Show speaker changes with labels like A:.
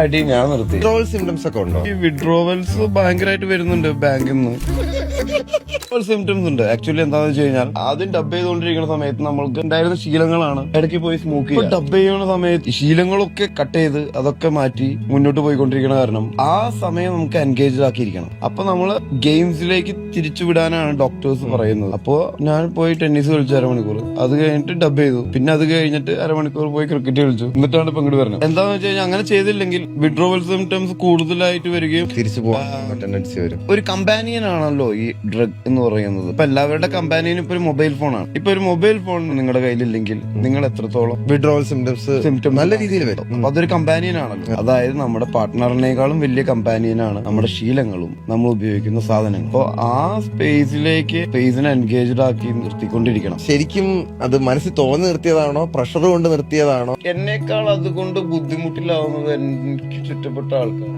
A: അടി ഞാൻ നിർത്തി.
B: വിഡ്രോവൽ സിംറ്റംസ് ഒക്കെ ഉണ്ടോ?
A: ഈ വിഡ്രോവൽസ് ഭയങ്കരമായിട്ട് വരുന്നുണ്ട് ബാങ്കിൽ നിന്ന്. സിംറ്റംസ് ഉണ്ട്. ആക്ച്വലി എന്താണെന്ന് വെച്ച് കഴിഞ്ഞാൽ ആദ്യം ഡബ് ചെയ്തുകൊണ്ടിരിക്കുന്ന സമയത്ത് നമ്മൾക്ക് ഉണ്ടായിരുന്ന ശീലങ്ങളാണ് ഇടയ്ക്ക് പോയി സ്മോക്ക് ചെയ്യുക. ഡബ് ചെയ്യുന്ന സമയത്ത് ശീലങ്ങളൊക്കെ കട്ട് ചെയ്ത് അതൊക്കെ മാറ്റി മുന്നോട്ട് പോയിക്കൊണ്ടിരിക്കുന്ന കാരണം ആ സമയം നമുക്ക് എൻഗേജ് ആക്കിയിരിക്കണം. അപ്പൊ നമ്മള് ഗെയിംസിലേക്ക് തിരിച്ചു വിടാനാണ് ഡോക്ടേഴ്സ് പറയുന്നത്. അപ്പോ ഞാൻ പോയി ടെന്നീസ് കളിച്ചു അരമണിക്കൂർ, അത് കഴിഞ്ഞിട്ട് ഡബ് ചെയ്തു, പിന്നെ അത് കഴിഞ്ഞിട്ട് അരമണിക്കൂർ പോയി ക്രിക്കറ്റ് കളിച്ചു, എന്നിട്ടാണ് ഇപ്പൊ ഇങ്ങോട്ട് വരുന്നത്. എന്താണെന്ന് വെച്ച് കഴിഞ്ഞാൽ അങ്ങനെ ചെയ്തില്ലെങ്കിൽ വിഡ്രോവൽ സിംറ്റംസ് കൂടുതലായിട്ട് വരികയും
B: തിരിച്ചു പോകാൻ ടെൻഡൻസി വരും.
A: ഒരു കമ്പാനിയൻ ആണല്ലോ ഈ ഡ്രഗ് എന്ന് പറയുന്നത്. ഇപ്പൊ എല്ലാവരുടെ കമ്പാനിയൻ ഇപ്പൊ ഒരു മൊബൈൽ ഫോണാണ്. ഇപ്പൊ ഒരു മൊബൈൽ ഫോൺ നിങ്ങളുടെ കയ്യിലില്ലെങ്കിൽ നിങ്ങൾ എത്രത്തോളം
B: വിഡ്രോവൽ സിംറ്റംസ്
A: നല്ല രീതിയിൽ വരും. അപ്പൊ അതൊരു കമ്പാനിയൻ ആണല്ലോ. അതായത് നമ്മുടെ പാർട്ട്ണറിനേക്കാളും വലിയ കമ്പാനിയനാണ് നമ്മുടെ ശീലങ്ങളും നമ്മൾ ഉപയോഗിക്കുന്ന സാധനങ്ങൾ. അപ്പൊ ആ സ്പേസിനെ എൻഗേജ്ഡ് ആക്കി നിർത്തിക്കൊണ്ടിരിക്കണം.
B: ശരിക്കും അത് മനസ്സിൽ തോന്നി നിർത്തിയതാണോ, പ്രഷർ കൊണ്ട് നിർത്തിയതാണോ?
A: എന്നേക്കാൾ അതുകൊണ്ട് ബുദ്ധിമുട്ടിലാവുന്നത് എനിക്ക് ചുറ്റപ്പെട്ട ആൾക്കാർ.